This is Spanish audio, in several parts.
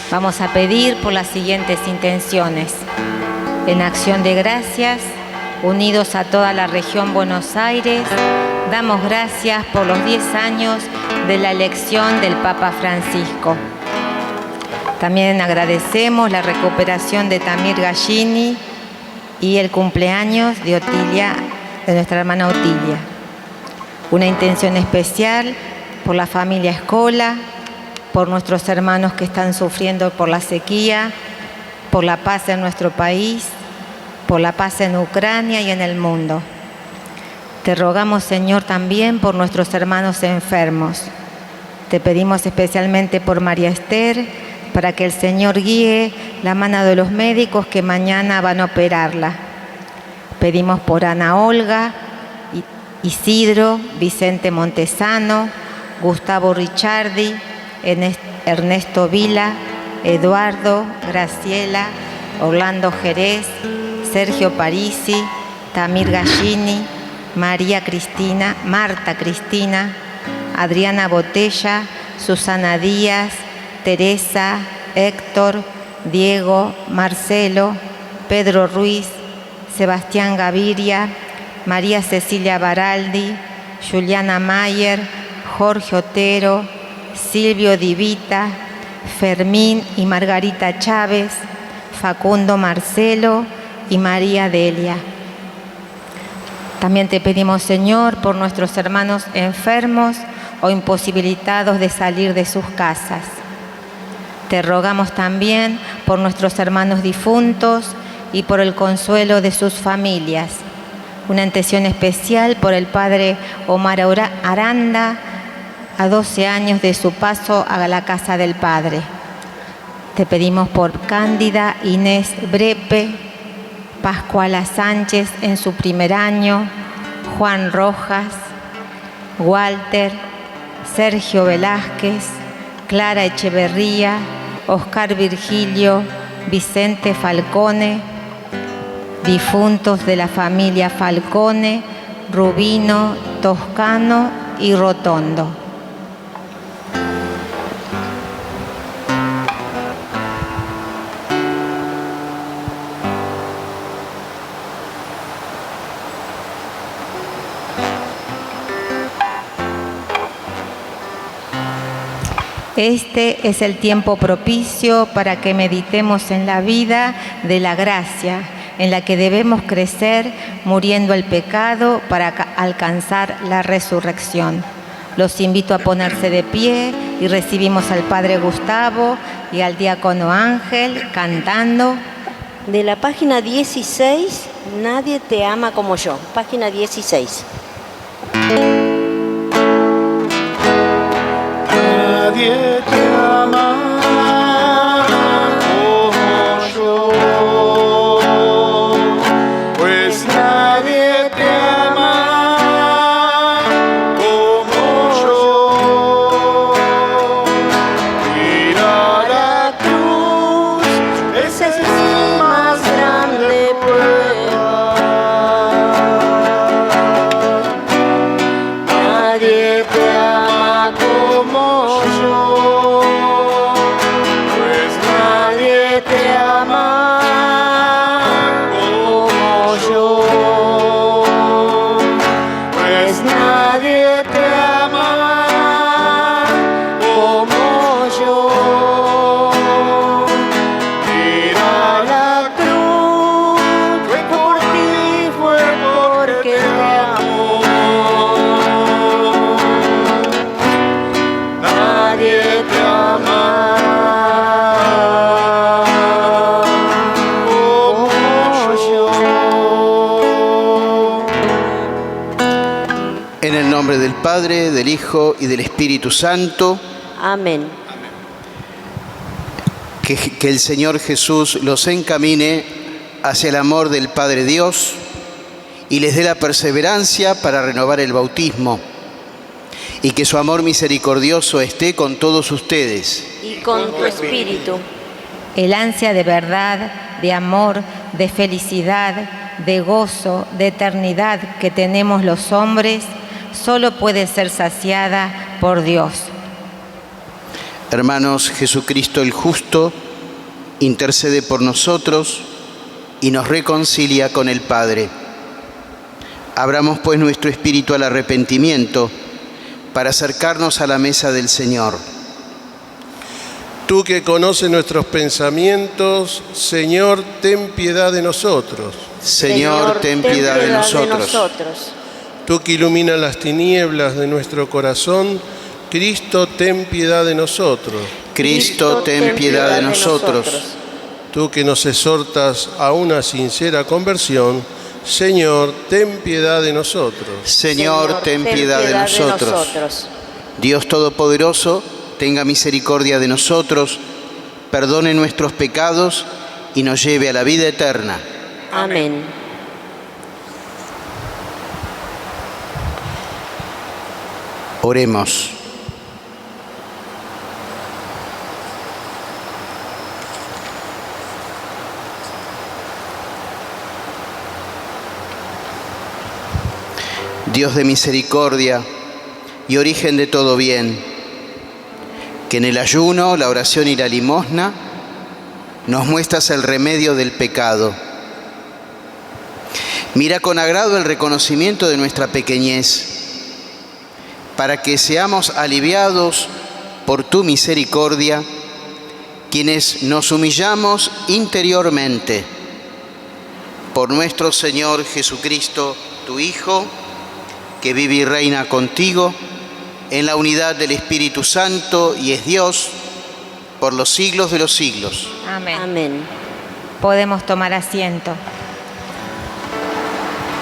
Vamos a pedir por las siguientes intenciones. En acción de gracias, unidos a toda la región Buenos Aires, damos gracias por los 10 años de la elección del Papa Francisco. También agradecemos la recuperación de Tamir Gallini y el cumpleaños de Otilia, de nuestra hermana Otilia. Una intención especial por la familia Escola, por nuestros hermanos que están sufriendo por la sequía, por la paz en nuestro país, por la paz en Ucrania y en el mundo. Te rogamos, Señor, también por nuestros hermanos enfermos. Te pedimos especialmente por María Esther, para que el Señor guíe la mano de los médicos que mañana van a operarla. Pedimos por Ana Olga, Isidro, Vicente Montesano, Gustavo Ricciardi, Ernesto Vila, Eduardo, Graciela, Orlando Jerez, Sergio Parisi, Tamir Gallini, Marta Cristina, Adriana Botella, Susana Díaz, Teresa, Héctor, Diego, Marcelo, Pedro Ruiz, Sebastián Gaviria, María Cecilia Baraldi, Juliana Mayer, Jorge Otero, Silvio Divita, Fermín y Margarita Chávez, Facundo Marcelo y María Delia. También te pedimos, Señor, por nuestros hermanos enfermos o imposibilitados de salir de sus casas. Te rogamos también por nuestros hermanos difuntos y por el consuelo de sus familias. Una intención especial por el padre Omar Aranda, a 12 años de su paso a la casa del Padre. Te pedimos por Cándida Inés Brepe, Pascuala Sánchez en su primer año, Juan Rojas, Walter, Sergio Velázquez, Clara Echeverría, Oscar Virgilio, Vicente Falcone, difuntos de la familia Falcone, Rubino, Toscano y Rotondo. Este es el tiempo propicio para que meditemos en la vida de la gracia, en la que debemos crecer muriendo el pecado para alcanzar la resurrección. Los invito a ponerse de pie y recibimos al Padre Gustavo y al diácono Ángel cantando. De la página 16, Nadie te ama como yo. Página 16. Nadie te ama como yo, pues nadie te ama como yo. Ir a la cruz, esa es mi más grande prueba. Nadie te ama como yo, pues nadie te ama como yo, pues nadie te ama como yo. Ir a la cruz fue por ti, fue porque te amo. Nadie te ama como yo. En el nombre del Padre, del Hijo y del Espíritu Santo, Amén. que el Señor Jesús los encamine hacia el amor del Padre Dios y les dé la perseverancia para renovar el bautismo, y que su amor misericordioso esté con todos ustedes. Y con tu espíritu. El ansia de verdad, de amor, de felicidad, de gozo, de eternidad que tenemos los hombres, solo puede ser saciada por Dios. Hermanos, Jesucristo el justo intercede por nosotros y nos reconcilia con el Padre. Abramos pues nuestro espíritu al arrepentimiento para acercarnos a la mesa del Señor. Tú que conoces nuestros pensamientos, Señor, ten piedad de nosotros. Señor, ten piedad de nosotros. Tú que iluminas las tinieblas de nuestro corazón, Cristo, ten piedad de nosotros. Cristo, ten piedad de nosotros. Tú que nos exhortas a una sincera conversión, Señor, ten piedad de nosotros. Señor, ten piedad de nosotros. Dios Todopoderoso, tenga misericordia de nosotros, perdone nuestros pecados y nos lleve a la vida eterna. Amén. Oremos. Dios de misericordia y origen de todo bien, que en el ayuno, la oración y la limosna nos muestras el remedio del pecado. Mira con agrado el reconocimiento de nuestra pequeñez, para que seamos aliviados por tu misericordia, quienes nos humillamos interiormente. Por nuestro Señor Jesucristo, tu Hijo, que vive y reina contigo en la unidad del Espíritu Santo y es Dios por los siglos de los siglos. Amén. Amén. Podemos tomar asiento.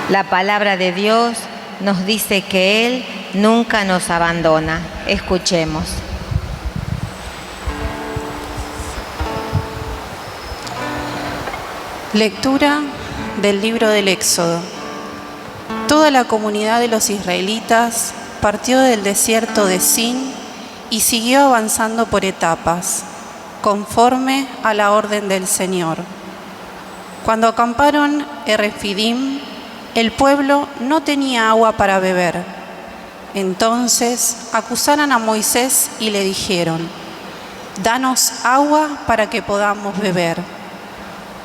La palabra de Dios nos dice que Él nunca nos abandona. Escuchemos. Lectura del libro del Éxodo. Toda la comunidad de los israelitas partió del desierto de Sin y siguió avanzando por etapas, conforme a la orden del Señor. Cuando acamparon en Refidim, el pueblo no tenía agua para beber. Entonces acusaron a Moisés y le dijeron: «Danos agua para que podamos beber».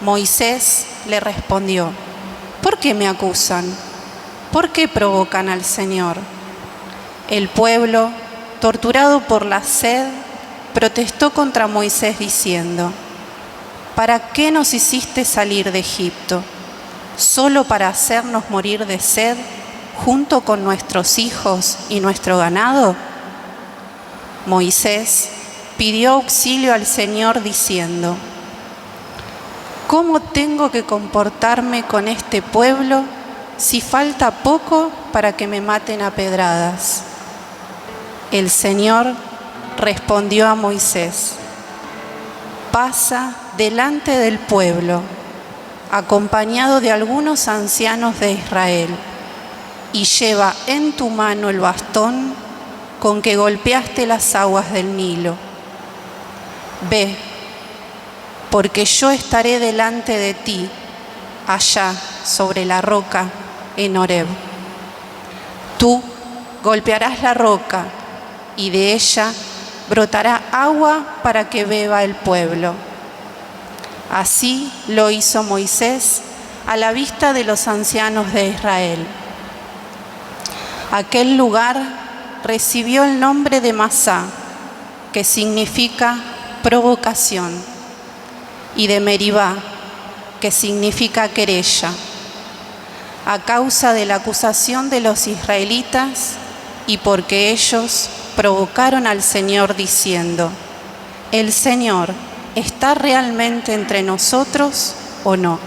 Moisés le respondió: «¿Por qué me acusan? ¿Por qué provocan al Señor?». El pueblo, torturado por la sed, protestó contra Moisés diciendo: «¿Para qué nos hiciste salir de Egipto? ¿Solo para hacernos morir de sed junto con nuestros hijos y nuestro ganado?». Moisés pidió auxilio al Señor diciendo: «¿Cómo tengo que comportarme con este pueblo si falta poco para que me maten a pedradas?». El Señor respondió a Moisés: «Pasa delante del pueblo, acompañado de algunos ancianos de Israel, y lleva en tu mano el bastón con que golpeaste las aguas del Nilo. Ve, porque yo estaré delante de ti, allá sobre la roca en Horeb. Tú golpearás la roca, y de ella brotará agua para que beba el pueblo». Así lo hizo Moisés a la vista de los ancianos de Israel. Aquel lugar recibió el nombre de Masá, que significa provocación, y de Meribá, que significa querella, a causa de la acusación de los israelitas y porque ellos provocaron al Señor diciendo: «¿El Señor está realmente entre nosotros o no?».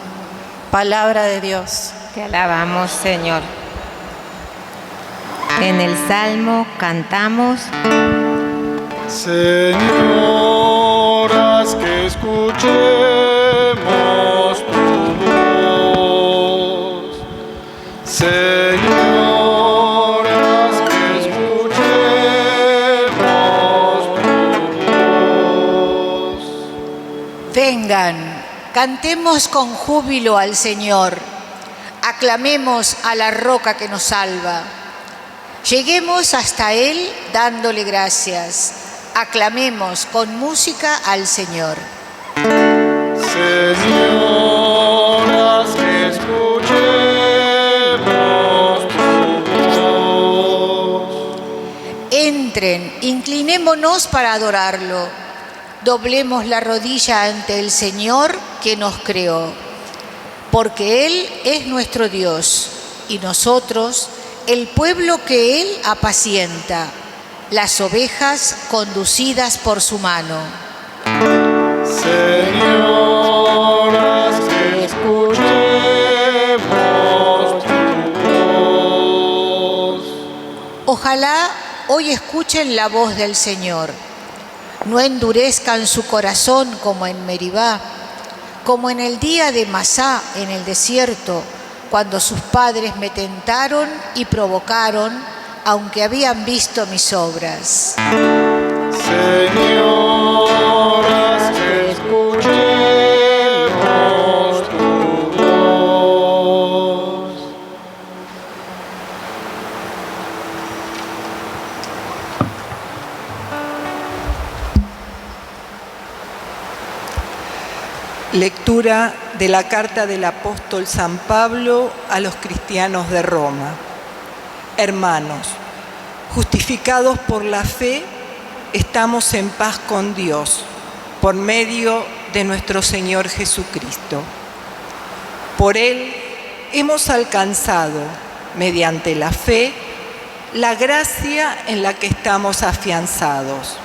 Palabra de Dios. Te alabamos, Señor. En el Salmo cantamos: Señor, haz que escuchemos tu voz. Señor, haz que escuchemos tu voz. Vengan, cantemos con júbilo al Señor, aclamemos a la roca que nos salva. Lleguemos hasta Él dándole gracias, Aclamemos con música al Señor. Señoras, escuchemos tu voz. Entren, inclinémonos para adorarlo. Doblemos la rodilla ante el Señor que nos creó, porque Él es nuestro Dios y nosotros el pueblo que Él apacienta, las ovejas conducidas por su mano. Señoras, escuchemos tu voz. Ojalá hoy escuchen la voz del Señor. No endurezcan su corazón como en Meribá, como en el día de Masá en el desierto, cuando sus padres me tentaron y provocaron, aunque habían visto mis obras. Señoras, escuchemos tu voz. Lectura de la carta del apóstol San Pablo a los cristianos de Roma. Hermanos, justificados por la fe, estamos en paz con Dios, por medio de nuestro Señor Jesucristo. Por Él hemos alcanzado, mediante la fe, la gracia en la que estamos afianzados,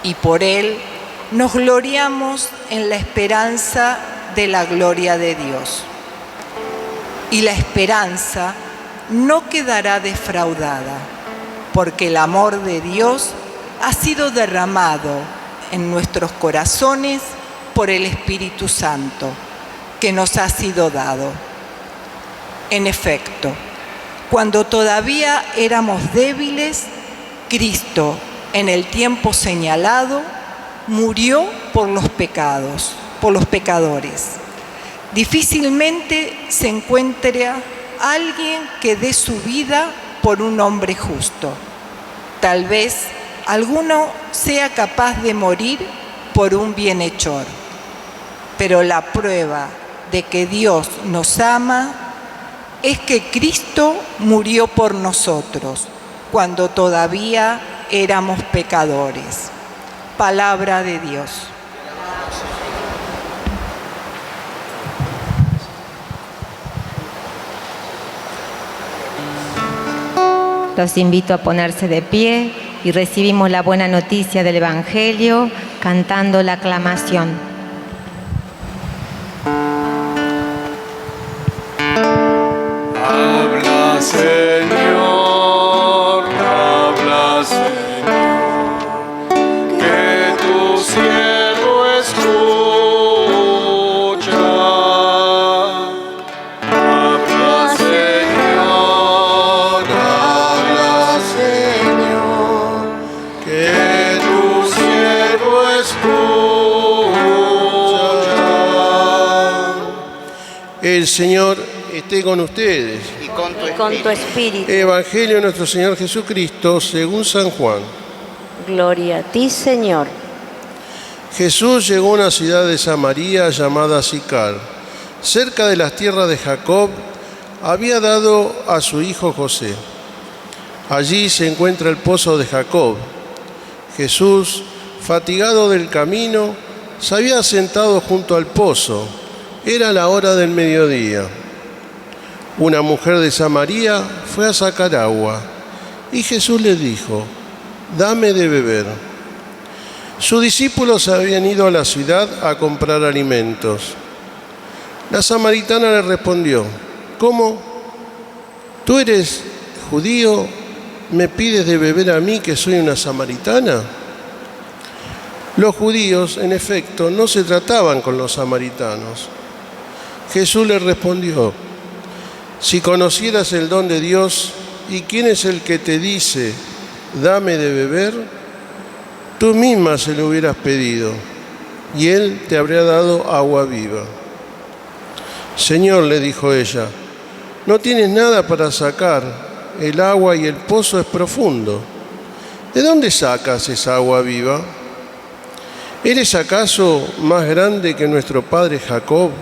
y por Él nos gloriamos en la esperanza de la gloria de Dios. Y la esperanza no quedará defraudada, porque el amor de Dios ha sido derramado en nuestros corazones por el Espíritu Santo, que nos ha sido dado. En efecto, cuando todavía éramos débiles, Cristo, en el tiempo señalado, murió por los pecados, por los pecadores. Difícilmente se encuentra alguien que dé su vida por un hombre justo. Tal vez alguno sea capaz de morir por un bienhechor, pero la prueba de que Dios nos ama es que Cristo murió por nosotros cuando todavía éramos pecadores. Palabra de Dios. Los invito a ponerse de pie y recibimos la buena noticia del Evangelio cantando la aclamación. Habla, Señor, habla, Señor. Siervo escucha, habla Señor, que tu siervo escucha. El Señor esté con ustedes. Y con Tu espíritu. Evangelio de nuestro Señor Jesucristo según San Juan. Gloria a ti, Señor. Jesús llegó a una ciudad de Samaria llamada Sicar, cerca de las tierras de Jacob. Había dado a su hijo José. Allí se encuentra el pozo de Jacob. Jesús, fatigado del camino, se había sentado junto al pozo. Era la hora del mediodía. Una mujer de Samaria fue a sacar agua y Jesús le dijo: «Dame de beber». Sus discípulos habían ido a la ciudad a comprar alimentos. La samaritana le respondió: «¿Cómo? ¿Tú eres judío? ¿Me pides de beber a mí, que soy una samaritana?». Los judíos, en efecto, no se trataban con los samaritanos. Jesús le respondió: «Si conocieras el don de Dios y quién es el que te dice: dame de beber, tú misma se lo hubieras pedido, y Él te habría dado agua viva». «Señor», le dijo ella, «no tienes nada para sacar, el agua y el pozo es profundo. ¿de dónde sacas esa agua viva? ¿Eres acaso más grande que nuestro padre Jacob,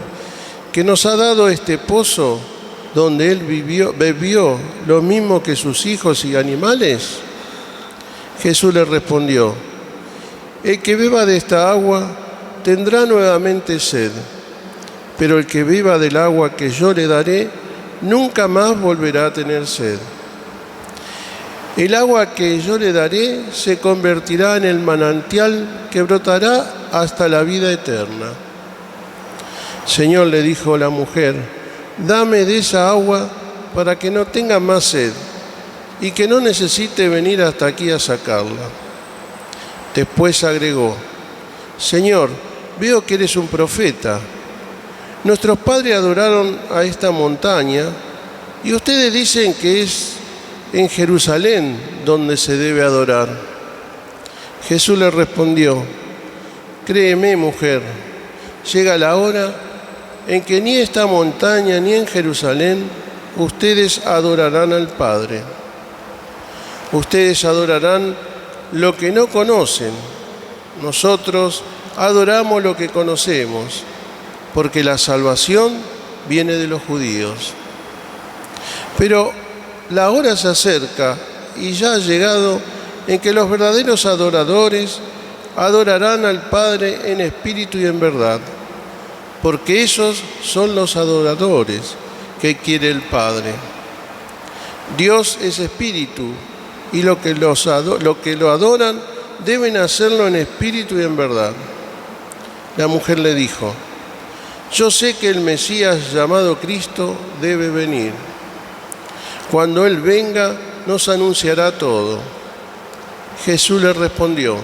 que nos ha dado este pozo donde él bebió lo mismo que sus hijos y animales? Jesús le respondió: el que beba de esta agua tendrá nuevamente sed, pero el que beba del agua que yo le daré nunca más volverá a tener sed. El agua que yo le daré se convertirá en el manantial que brotará hasta la vida eterna. Señor, le dijo la mujer, dame de esa agua para que no tenga más sed y que no necesite venir hasta aquí a sacarla. Después agregó, Señor, veo que eres un profeta. Nuestros padres adoraron a esta montaña y ustedes dicen que es en Jerusalén donde se debe adorar. Jesús le respondió, créeme, mujer, llega la hora en que ni esta montaña ni en Jerusalén ustedes adorarán al Padre. Ustedes adorarán lo que no conocen. Nosotros adoramos lo que conocemos, porque la salvación viene de los judíos. Pero la hora se acerca y ya ha llegado en que los verdaderos adoradores adorarán al Padre en espíritu y en verdad, porque esos son los adoradores que quiere el Padre. Dios es espíritu y lo que lo adoran deben hacerlo en espíritu y en verdad. La mujer le dijo, yo sé que el Mesías llamado Cristo debe venir. Cuando Él venga, nos anunciará todo. Jesús le respondió,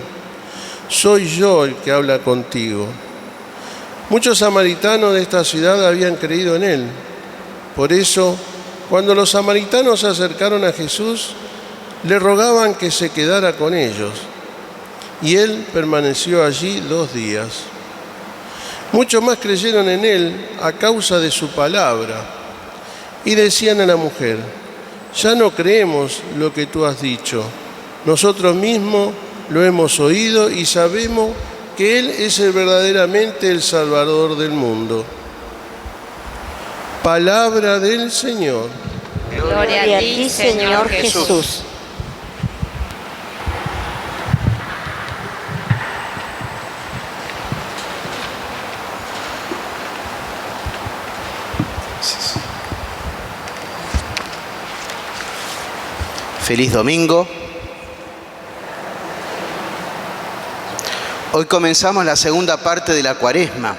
soy yo el que habla contigo. Muchos samaritanos de esta ciudad habían creído en Él. Por eso, cuando los samaritanos se acercaron a Jesús, le rogaban que se quedara con ellos. Y Él permaneció allí 2 días. Muchos más creyeron en Él a causa de su palabra. Y decían a la mujer, ya no creemos lo que tú has dicho. Nosotros mismos lo hemos oído y sabemos que Él es verdaderamente el Salvador del mundo. Palabra del Señor. Gloria a ti, Señor Jesús. Feliz domingo. Hoy comenzamos la segunda parte de la Cuaresma.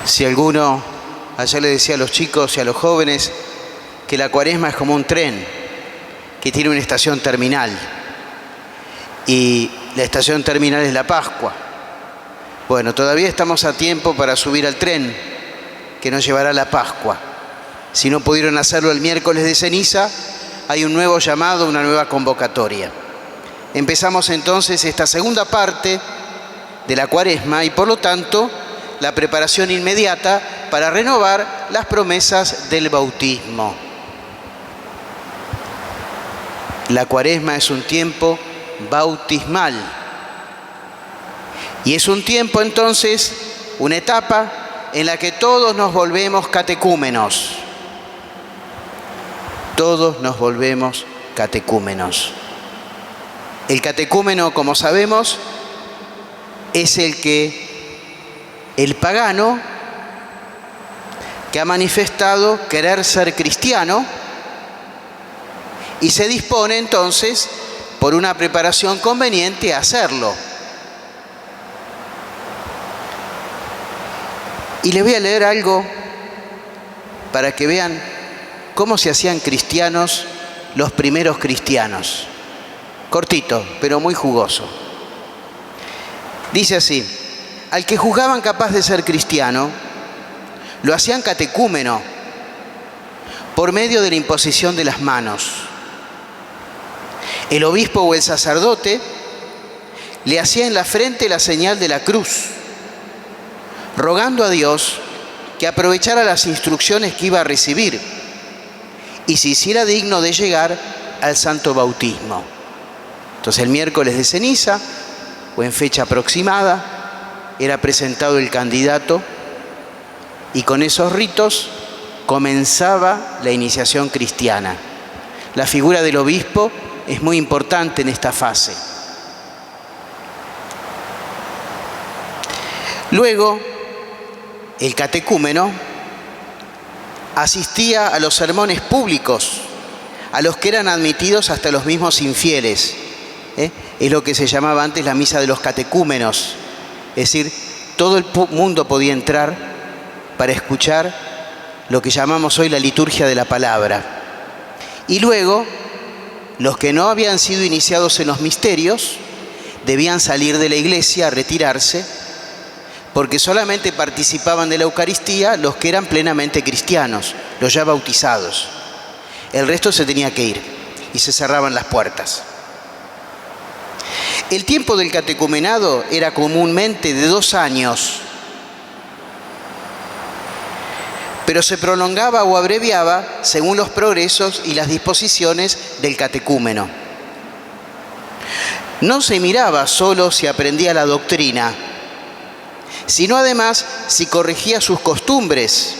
Si alguno, ayer le decía a los chicos y a los jóvenes que la Cuaresma es como un tren que tiene una estación terminal y la estación terminal es la Pascua. Bueno, todavía estamos a tiempo para subir al tren que nos llevará a la Pascua. Si no pudieron hacerlo el miércoles de ceniza, hay un nuevo llamado, una nueva convocatoria. Empezamos entonces esta segunda parte de la Cuaresma y por lo tanto la preparación inmediata para renovar las promesas del bautismo. La Cuaresma es un tiempo bautismal y es un tiempo entonces, una etapa en la que todos nos volvemos catecúmenos. Todos nos volvemos catecúmenos. El catecúmeno, como sabemos, es el pagano que ha manifestado querer ser cristiano y se dispone entonces, por una preparación conveniente, a hacerlo. Y les voy a leer algo para que vean cómo se hacían cristianos los primeros cristianos. Cortito, pero muy jugoso. Dice así, al que juzgaban capaz de ser cristiano, lo hacían catecúmeno por medio de la imposición de las manos. El obispo o el sacerdote le hacía en la frente la señal de la cruz, rogando a Dios que aprovechara las instrucciones que iba a recibir y se hiciera digno de llegar al santo bautismo. Entonces el miércoles de ceniza, o en fecha aproximada, era presentado el candidato y con esos ritos comenzaba la iniciación cristiana. La figura del obispo es muy importante en esta fase. Luego, el catecúmeno asistía a los sermones públicos, a los que eran admitidos hasta los mismos infieles. Es lo que se llamaba antes la misa de los catecúmenos. Es decir, todo el mundo podía entrar para escuchar lo que llamamos hoy la liturgia de la palabra. Y luego, los que no habían sido iniciados en los misterios debían salir de la iglesia, retirarse, porque solamente participaban de la Eucaristía los que eran plenamente cristianos, los ya bautizados. El resto se tenía que ir y se cerraban las puertas. El tiempo del catecumenado era comúnmente de 2 años, pero se prolongaba o abreviaba según los progresos y las disposiciones del catecúmeno. No se miraba solo si aprendía la doctrina, sino además si corregía sus costumbres.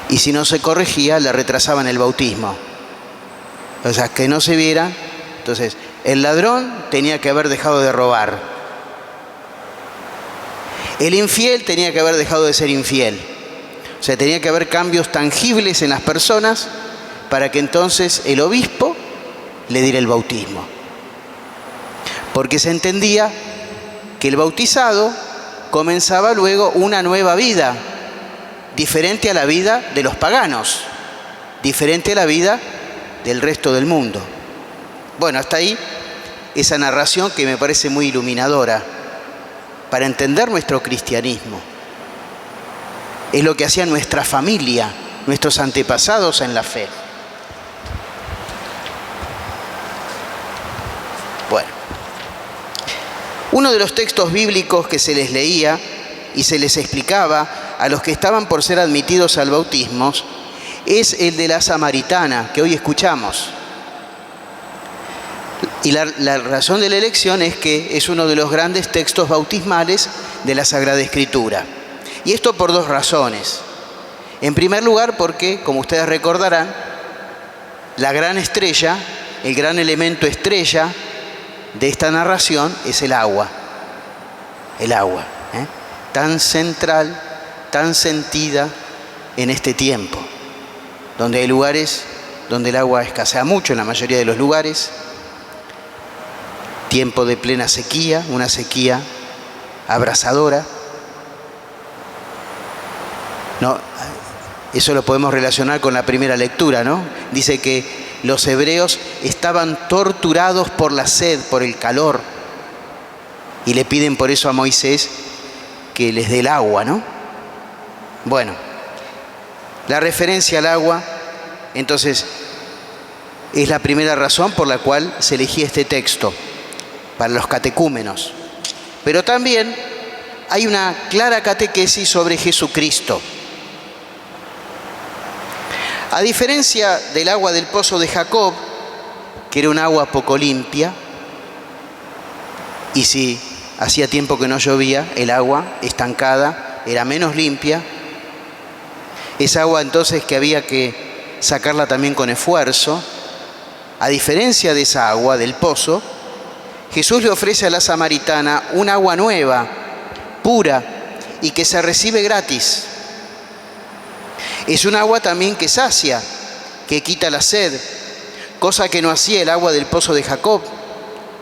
Y si no se corregía, le retrasaban el bautismo. O sea, que no se viera. Entonces, el ladrón tenía que haber dejado de robar. El infiel tenía que haber dejado de ser infiel. O sea, tenía que haber cambios tangibles en las personas para que entonces el obispo le diera el bautismo. Porque se entendía que el bautizado comenzaba luego una nueva vida, diferente a la vida de los paganos, diferente a la vida del resto del mundo. Bueno, hasta ahí esa narración que me parece muy iluminadora para entender nuestro cristianismo. Es lo que hacía nuestra familia, nuestros antepasados en la fe. Bueno, uno de los textos bíblicos que se les leía y se les explicaba a los que estaban por ser admitidos al bautismo es el de la Samaritana, que hoy escuchamos. Y la razón de la elección es que es uno de los grandes textos bautismales de la Sagrada Escritura. Y esto por 2 razones. En primer lugar, porque, como ustedes recordarán, la gran estrella, el gran elemento estrella de esta narración es el agua. El agua, tan central, tan sentida en este tiempo, donde hay lugares donde el agua escasea mucho, en la mayoría de los lugares. Tiempo de plena sequía, una sequía abrasadora. No, eso lo podemos relacionar con la primera lectura, ¿no? Dice que los hebreos estaban torturados por la sed, por el calor, y le piden por eso a Moisés que les dé el agua, ¿no? Bueno, la referencia al agua, entonces, es la primera razón por la cual se elegía este texto para los catecúmenos. Pero también hay una clara catequesis sobre Jesucristo. A diferencia del agua del pozo de Jacob, que era un agua poco limpia, y si hacía tiempo que no llovía, el agua estancada era menos limpia, esa agua entonces que había que sacarla también con esfuerzo, a diferencia de esa agua del pozo, Jesús le ofrece a la samaritana un agua nueva, pura, y que se recibe gratis. Es un agua también que sacia, que quita la sed, cosa que no hacía el agua del pozo de Jacob.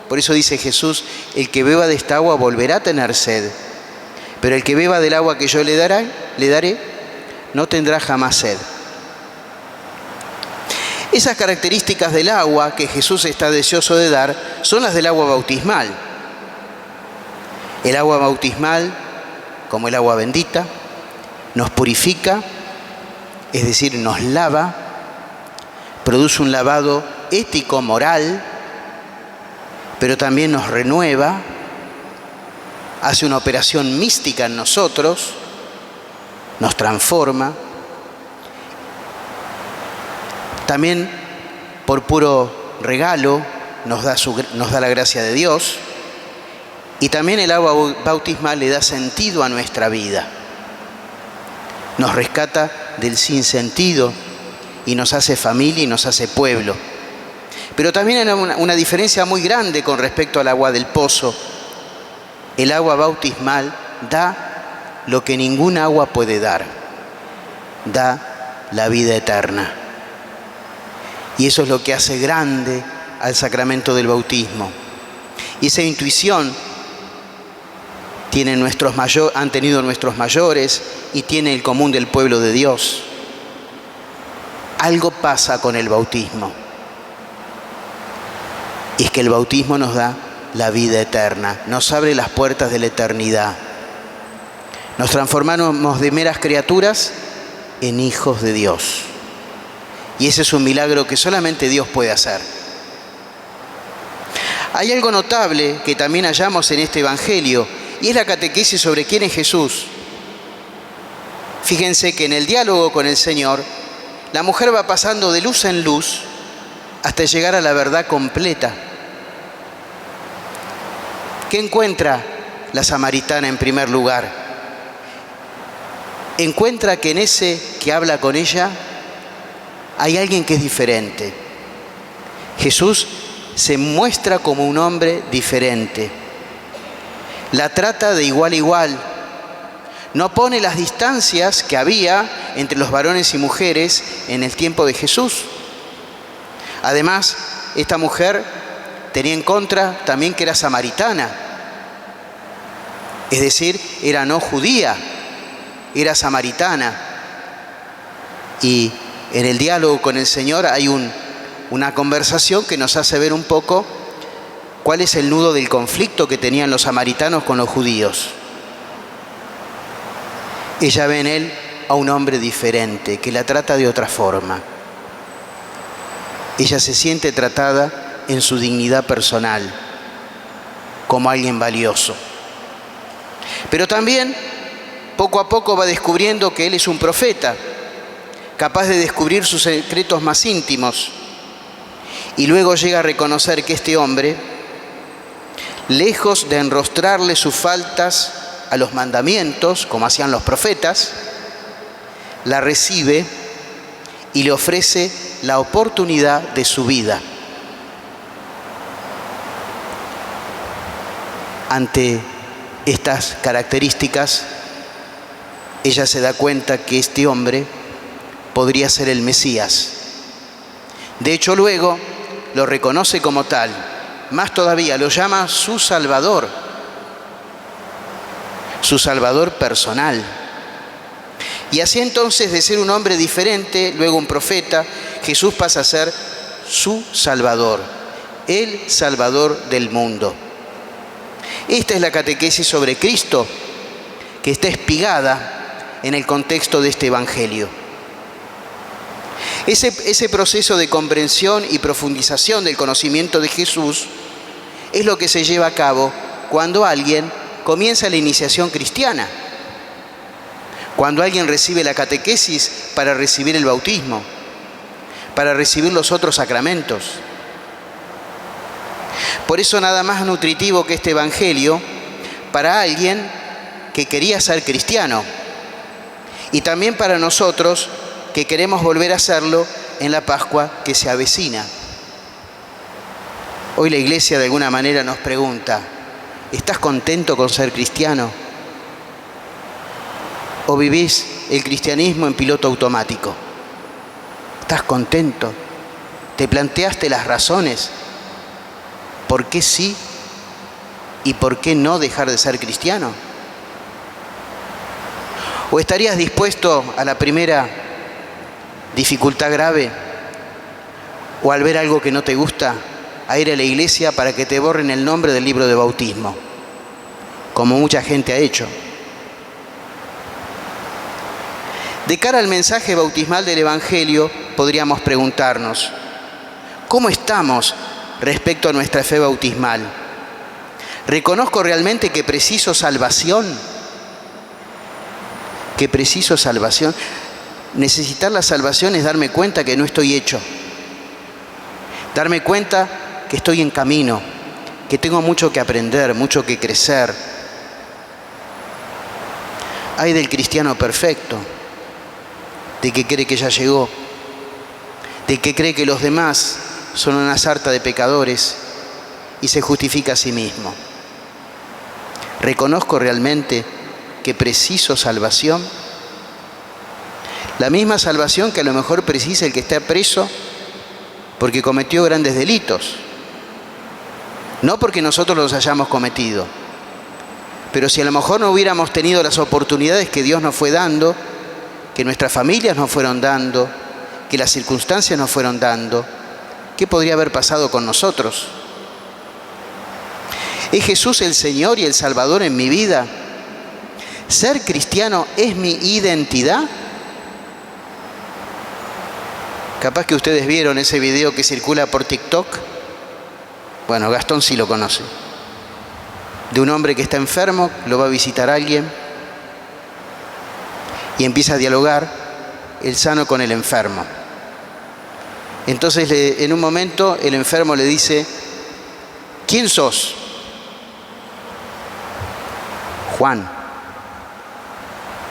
Por eso dice Jesús, el que beba de esta agua volverá a tener sed, pero el que beba del agua que yo le daré, no tendrá jamás sed. Esas características del agua que Jesús está deseoso de dar son las del agua bautismal. El agua bautismal, como el agua bendita, nos purifica, es decir, nos lava, produce un lavado ético, moral, pero también nos renueva, hace una operación mística en nosotros, nos transforma. También por puro regalo, nos da la gracia de Dios. Y también el agua bautismal le da sentido a nuestra vida. Nos rescata del sinsentido y nos hace familia y nos hace pueblo. Pero también hay una diferencia muy grande con respecto al agua del pozo. El agua bautismal da lo que ningún agua puede dar. Da la vida eterna. Y eso es lo que hace grande al sacramento del bautismo. Y esa intuición han tenido nuestros mayores y tiene el común del pueblo de Dios. Algo pasa con el bautismo. Y es que el bautismo nos da la vida eterna, nos abre las puertas de la eternidad. Nos transformamos de meras criaturas en hijos de Dios. Y ese es un milagro que solamente Dios puede hacer. Hay algo notable que también hallamos en este Evangelio, y es la catequesis sobre quién es Jesús. Fíjense que en el diálogo con el Señor, la mujer va pasando de luz en luz hasta llegar a la verdad completa. ¿Qué encuentra la samaritana en primer lugar? Encuentra que en ese que habla con ella hay alguien que es diferente. Jesús se muestra como un hombre diferente. La trata de igual a igual. No pone las distancias que había entre los varones y mujeres en el tiempo de Jesús. Además, esta mujer tenía en contra también que era samaritana. Es decir, era no judía, era samaritana. Y en el diálogo con el Señor hay una conversación que nos hace ver un poco cuál es el nudo del conflicto que tenían los samaritanos con los judíos. Ella ve en él a un hombre diferente, que la trata de otra forma. Ella se siente tratada en su dignidad personal, como alguien valioso. Pero también, poco a poco va descubriendo que él es un profeta, capaz de descubrir sus secretos más íntimos. Y luego llega a reconocer que este hombre, lejos de enrostrarle sus faltas a los mandamientos, como hacían los profetas, la recibe y le ofrece la oportunidad de su vida. Ante estas características, ella se da cuenta que este hombre podría ser el Mesías. De hecho, luego lo reconoce como tal. Más todavía, lo llama su Salvador personal. Y así entonces, de ser un hombre diferente, luego un profeta, Jesús pasa a ser su Salvador, el Salvador del mundo. Esta es la catequesis sobre Cristo, que está espigada en el contexto de este Evangelio. Ese proceso de comprensión y profundización del conocimiento de Jesús es lo que se lleva a cabo cuando alguien comienza la iniciación cristiana, cuando alguien recibe la catequesis para recibir el bautismo, para recibir los otros sacramentos. Por eso nada más nutritivo que este Evangelio para alguien que quería ser cristiano y también para nosotros que queremos volver a hacerlo en la Pascua que se avecina. Hoy la Iglesia de alguna manera nos pregunta: ¿estás contento con ser cristiano? ¿O vivís el cristianismo en piloto automático? ¿Estás contento? ¿Te planteaste las razones? ¿Por qué sí y por qué no dejar de ser cristiano? ¿O estarías dispuesto a la primera dificultad grave o al ver algo que no te gusta a ir a la iglesia para que te borren el nombre del libro de bautismo, como mucha gente ha hecho? De cara al mensaje bautismal del Evangelio, podríamos preguntarnos: ¿cómo estamos respecto a nuestra fe bautismal? ¿Reconozco realmente que preciso salvación? ¿Que preciso salvación? Necesitar la salvación es darme cuenta que no estoy hecho, Darme cuenta que estoy en camino, que tengo mucho que aprender, mucho que crecer. Ay del cristiano perfecto, de que cree que ya llegó, de que cree que los demás son una sarta de pecadores y se justifica a sí mismo. ¿Reconozco realmente que preciso salvación? La misma salvación que a lo mejor precisa el que está preso porque cometió grandes delitos. No porque nosotros los hayamos cometido, pero si a lo mejor no hubiéramos tenido las oportunidades que Dios nos fue dando, que nuestras familias nos fueron dando, que las circunstancias nos fueron dando, ¿qué podría haber pasado con nosotros? ¿Es Jesús el Señor y el Salvador en mi vida? ¿Ser cristiano es mi identidad? Capaz que ustedes vieron ese video que circula por TikTok. Bueno, Gastón sí lo conoce. De un hombre que está enfermo, lo va a visitar alguien y empieza a dialogar el sano con el enfermo. Entonces, en un momento, el enfermo le dice: ¿quién sos? Juan.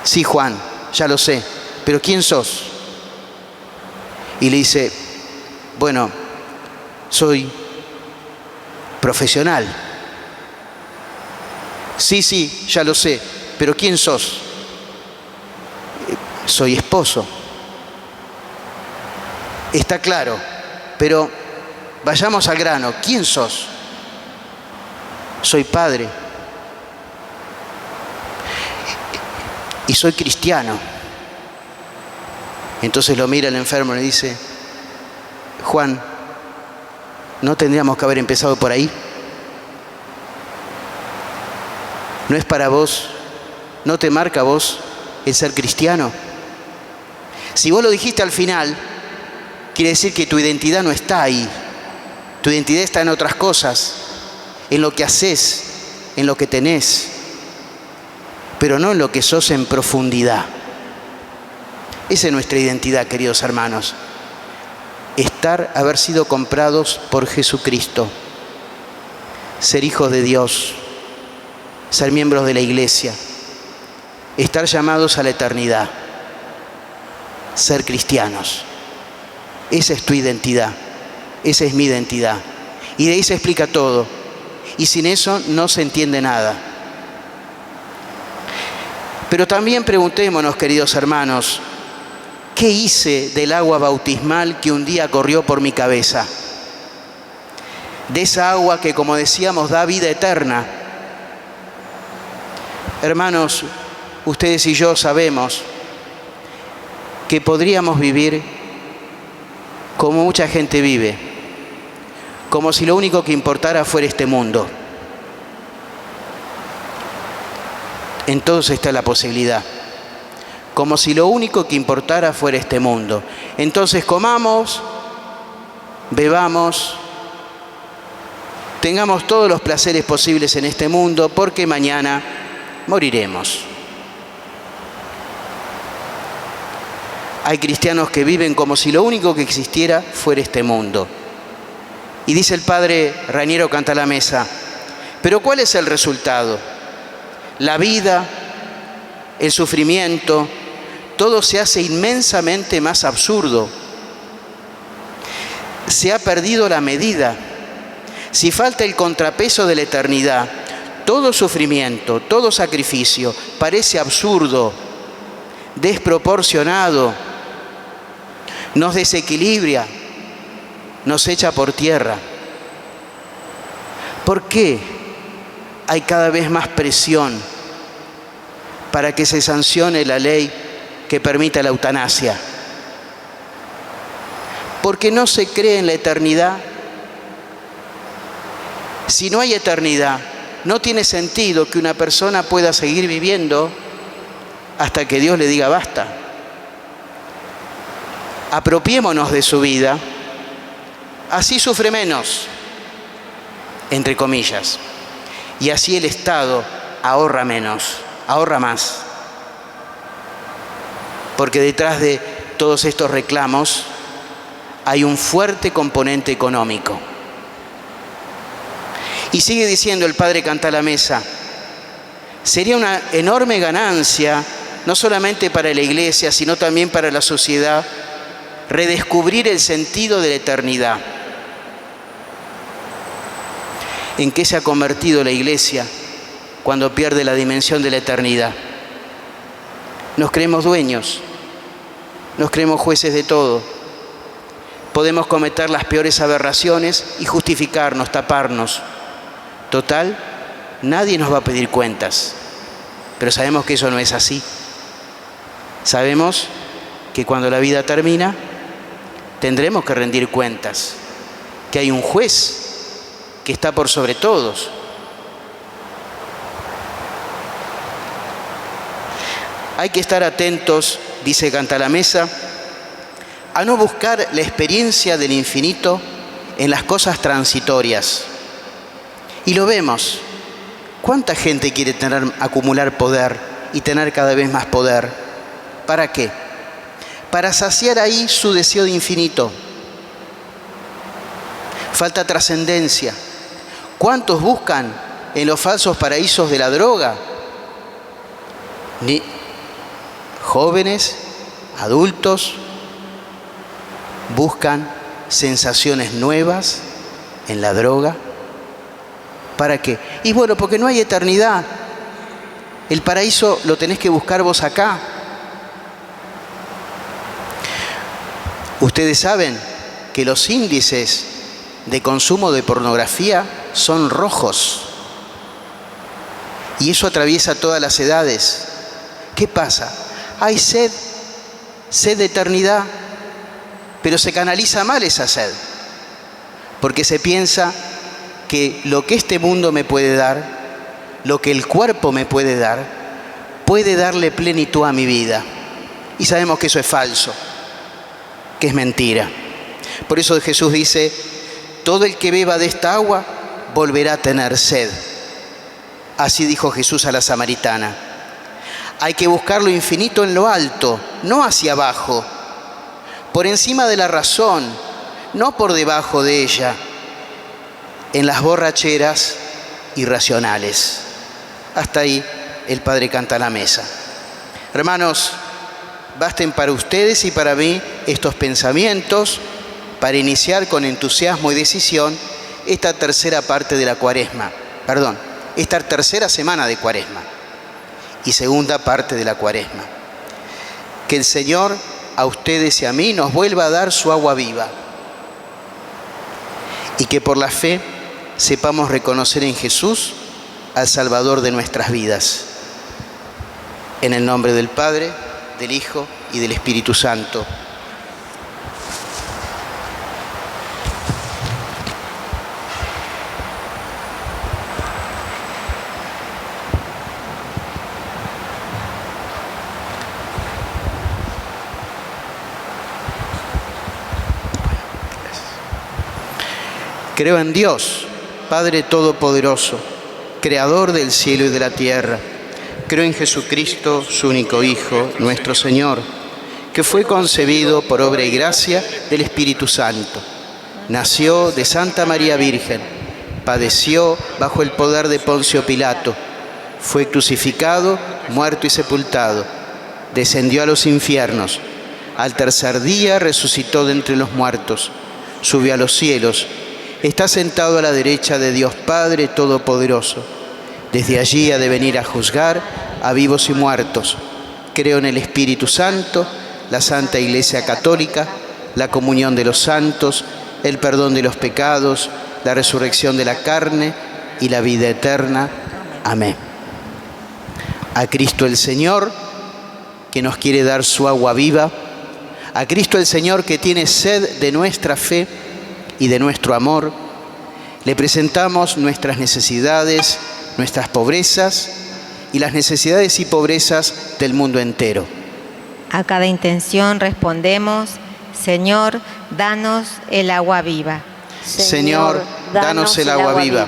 Sí, Juan, ya lo sé, pero ¿quién sos? Y le dice: bueno, soy profesional. Sí, ya lo sé, pero ¿quién sos? Soy esposo. Está claro, pero vayamos al grano. ¿Quién sos? Soy padre. Y soy cristiano. Entonces lo mira el enfermo y le dice: Juan, ¿no tendríamos que haber empezado por ahí? ¿No es para vos, no te marca a vos el ser cristiano? Si vos lo dijiste al final, quiere decir que tu identidad no está ahí. Tu identidad está en otras cosas, en lo que haces, en lo que tenés, pero no en lo que sos en profundidad. Esa es nuestra identidad, queridos hermanos. Haber sido comprados por Jesucristo, ser hijos de Dios, ser miembros de la iglesia, estar llamados a la eternidad, ser cristianos. Esa es tu identidad, esa es mi identidad. Y de ahí se explica todo. Y sin eso no se entiende nada. Pero también preguntémonos, queridos hermanos, ¿qué hice del agua bautismal que un día corrió por mi cabeza? De esa agua que, como decíamos, da vida eterna. Hermanos, ustedes y yo sabemos que podríamos vivir como mucha gente vive, como si lo único que importara fuera este mundo. Entonces está la posibilidad. Como si lo único que importara fuera este mundo. Entonces comamos, bebamos, tengamos todos los placeres posibles en este mundo, porque mañana moriremos. Hay cristianos que viven como si lo único que existiera fuera este mundo. Y dice el padre Raniero Cantalamessa: ¿pero cuál es el resultado? La vida, el sufrimiento, todo se hace inmensamente más absurdo. Se ha perdido la medida. Si falta el contrapeso de la eternidad, todo sufrimiento, todo sacrificio parece absurdo, desproporcionado, nos desequilibra, nos echa por tierra. ¿Por qué hay cada vez más presión para que se sancione la ley que permita la eutanasia? Porque no se cree en la eternidad. Si no hay eternidad, no tiene sentido que una persona pueda seguir viviendo hasta que Dios le diga basta. Apropiémonos de su vida, así sufre menos, entre comillas, y así el Estado ahorra menos, ahorra más. Porque detrás de todos estos reclamos hay un fuerte componente económico. Y sigue diciendo el padre Cantalamessa, sería una enorme ganancia, no solamente para la Iglesia, sino también para la sociedad, redescubrir el sentido de la eternidad. ¿En qué se ha convertido la Iglesia cuando pierde la dimensión de la eternidad? Nos creemos dueños, nos creemos jueces de todo. Podemos cometer las peores aberraciones y justificarnos, taparnos. Total, nadie nos va a pedir cuentas, pero sabemos que eso no es así. Sabemos que cuando la vida termina, tendremos que rendir cuentas, que hay un juez que está por sobre todos. Hay que estar atentos, dice Cantalamessa, a no buscar la experiencia del infinito en las cosas transitorias. Y lo vemos. ¿Cuánta gente quiere acumular poder y tener cada vez más poder? ¿Para qué? Para saciar ahí su deseo de infinito. Falta trascendencia. ¿Cuántos buscan en los falsos paraísos de la droga? Jóvenes, adultos, buscan sensaciones nuevas en la droga. ¿Para qué? Y bueno, porque no hay eternidad. El paraíso lo tenés que buscar vos acá. Ustedes saben que los índices de consumo de pornografía son rojos. Y eso atraviesa todas las edades. ¿Qué pasa? Hay sed de eternidad, pero se canaliza mal esa sed, porque se piensa que lo que este mundo me puede dar, lo que el cuerpo me puede dar, puede darle plenitud a mi vida. Y sabemos que eso es falso, que es mentira. Por eso Jesús dice, todo el que beba de esta agua volverá a tener sed. Así dijo Jesús a la samaritana. Hay que buscar lo infinito en lo alto, no hacia abajo, por encima de la razón, no por debajo de ella, en las borracheras irracionales. Hasta ahí el padre Cantalamessa. Hermanos, basten para ustedes y para mí estos pensamientos para iniciar con entusiasmo y decisión esta tercera parte de la Cuaresma. Esta tercera semana de Cuaresma y segunda parte de la Cuaresma. Que el Señor a ustedes y a mí nos vuelva a dar su agua viva y que por la fe sepamos reconocer en Jesús al Salvador de nuestras vidas. En el nombre del Padre, del Hijo y del Espíritu Santo. Creo en Dios, Padre Todopoderoso, Creador del cielo y de la tierra. Creo en Jesucristo, su único Hijo, nuestro Señor, que fue concebido por obra y gracia del Espíritu Santo. Nació de Santa María Virgen, padeció bajo el poder de Poncio Pilato, fue crucificado, muerto y sepultado, descendió a los infiernos, al tercer día resucitó de entre los muertos, subió a los cielos, está sentado a la derecha de Dios Padre Todopoderoso. Desde allí ha de venir a juzgar a vivos y muertos. Creo en el Espíritu Santo, la Santa Iglesia Católica, la comunión de los santos, el perdón de los pecados, la resurrección de la carne y la vida eterna. Amén. A Cristo el Señor, que nos quiere dar su agua viva, a Cristo el Señor que tiene sed de nuestra fe y de nuestro amor, le presentamos nuestras necesidades, nuestras pobrezas y las necesidades y pobrezas del mundo entero. A cada intención respondemos, Señor, danos el agua viva. Señor, danos el agua viva.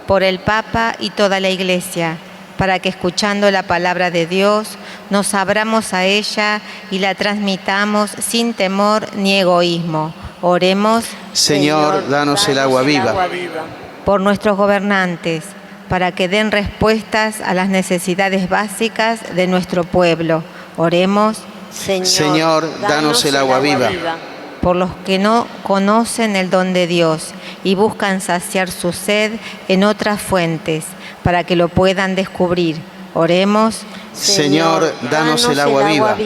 Por el Papa y toda la Iglesia, para que escuchando la palabra de Dios nos abramos a ella y la transmitamos sin temor ni egoísmo, Oremos Señor, danos el agua viva. por nuestros gobernantes, para que den respuestas a las necesidades básicas de nuestro pueblo. Oremos Señor, danos el agua viva. por los que no conocen el don de Dios y buscan saciar su sed en otras fuentes, para que lo puedan descubrir. Oremos Señor, danos el agua viva.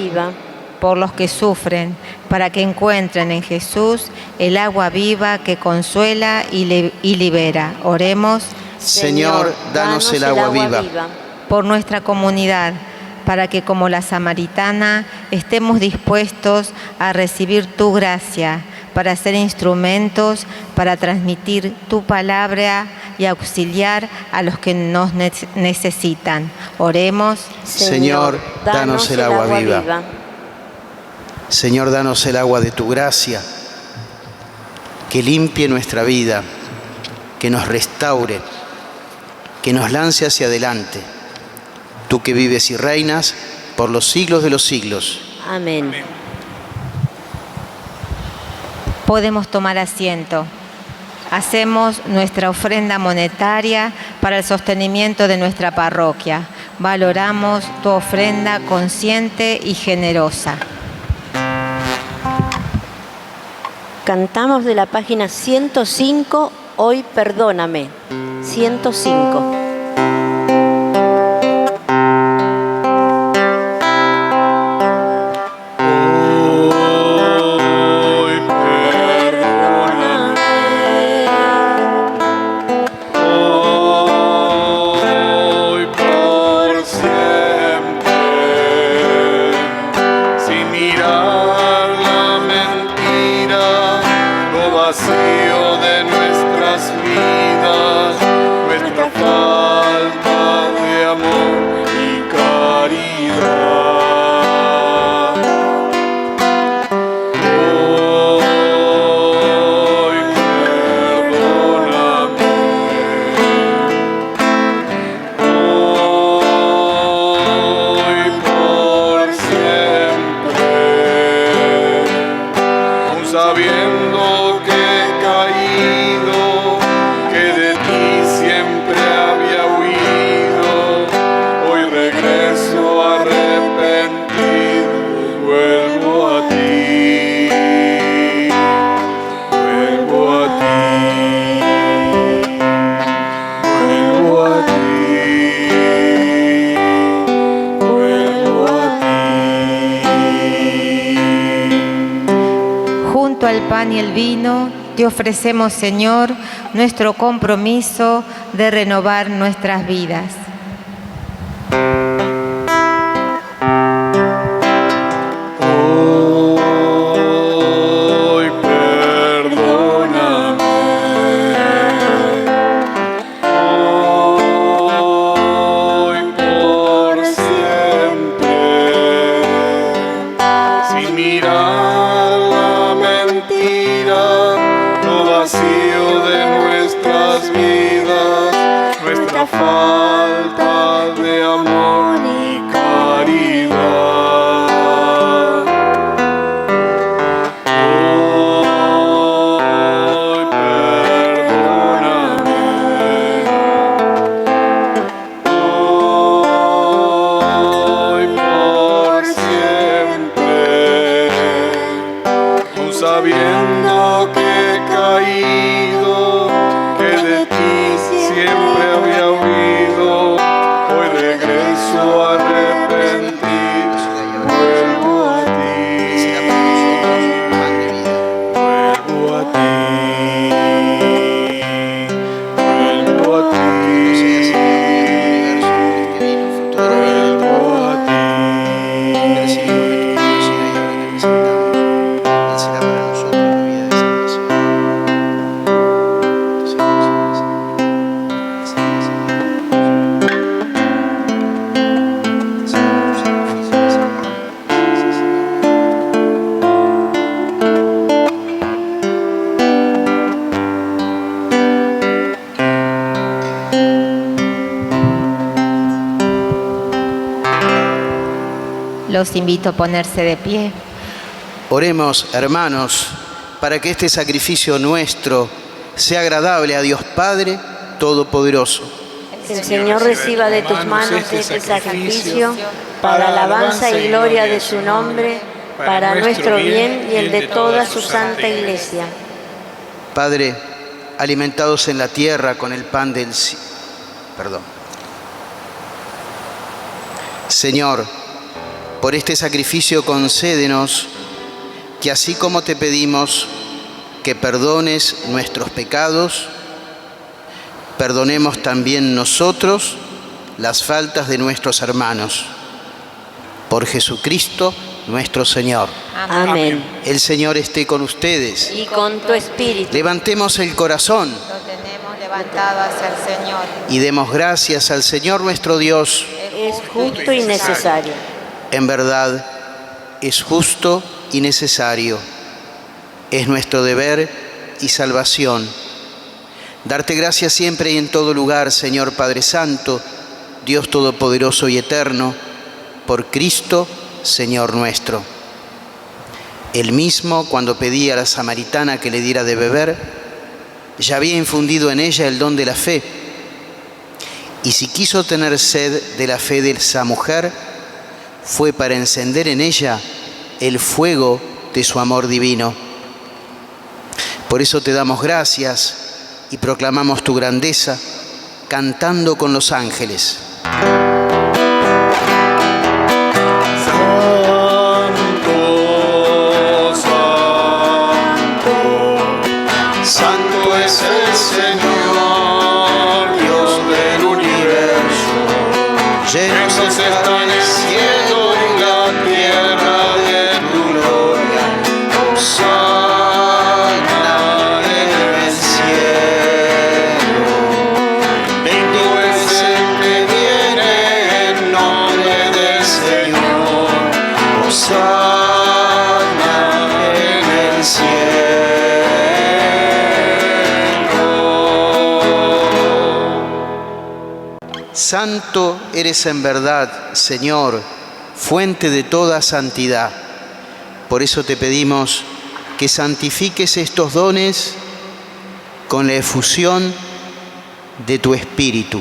por los que sufren, para que encuentren en Jesús el agua viva que consuela y libera. Oremos Señor, danos el agua viva. por nuestra comunidad, para que como la samaritana estemos dispuestos a recibir tu gracia, para ser instrumentos, para transmitir tu palabra y auxiliar a los que nos necesitan. Oremos. Señor, danos el agua viva. Señor, danos el agua de tu gracia, que limpie nuestra vida, que nos restaure, que nos lance hacia adelante. Tú que vives y reinas por los siglos de los siglos. Amén. Podemos tomar asiento. Hacemos nuestra ofrenda monetaria para el sostenimiento de nuestra parroquia. Valoramos tu ofrenda consciente y generosa. Cantamos de la página 105, Hoy perdóname. 105. El pan y el vino, te ofrecemos, Señor, nuestro compromiso de renovar nuestras vidas. Hoy perdóname, hoy por siempre, sin mirar de nuestras vidas, nuestra falta de amor y caridad. Hoy perdóname, hoy por siempre, aun sabiendo que caído, que de ti siempre había huido, hoy regreso arrepentido, vuelvo a ti, vuelvo a ti, vuelvo a ti, vuelvo a ti. Los invito a ponerse de pie. Oremos, hermanos, para que este sacrificio nuestro sea agradable a Dios Padre Todopoderoso. Que el Señor reciba de tus manos este sacrificio para alabanza y gloria de su nombre, para nuestro bien y el de toda su santa Iglesia. Padre, alimentados en la tierra con el pan del cielo. Señor, por este sacrificio concédenos que así como te pedimos que perdones nuestros pecados, perdonemos también nosotros las faltas de nuestros hermanos. Por Jesucristo nuestro Señor. Amén. El Señor esté con ustedes. Y con tu espíritu. Levantemos el corazón Lo tenemos levantado hacia el Señor. y demos gracias al Señor nuestro Dios. Es justo y necesario. En verdad, es justo y necesario. Es nuestro deber y salvación. Darte gracias siempre y en todo lugar, Señor Padre Santo, Dios Todopoderoso y Eterno, por Cristo, Señor nuestro. Él mismo, cuando pedía a la samaritana que le diera de beber, ya había infundido en ella el don de la fe. Y si quiso tener sed de la fe de esa mujer, fue para encender en ella el fuego de su amor divino. Por eso te damos gracias y proclamamos tu grandeza, cantando con los ángeles. Santo es el Señor, Dios del universo. Llenos está el cielo y la tierra de tu gloria. Hosana en el cielo. Bendito es el que viene en nombre del Señor. Hosana en el cielo. Santo eres en verdad, Señor, fuente de toda santidad. Por eso te pedimos que santifiques estos dones con la efusión de tu Espíritu.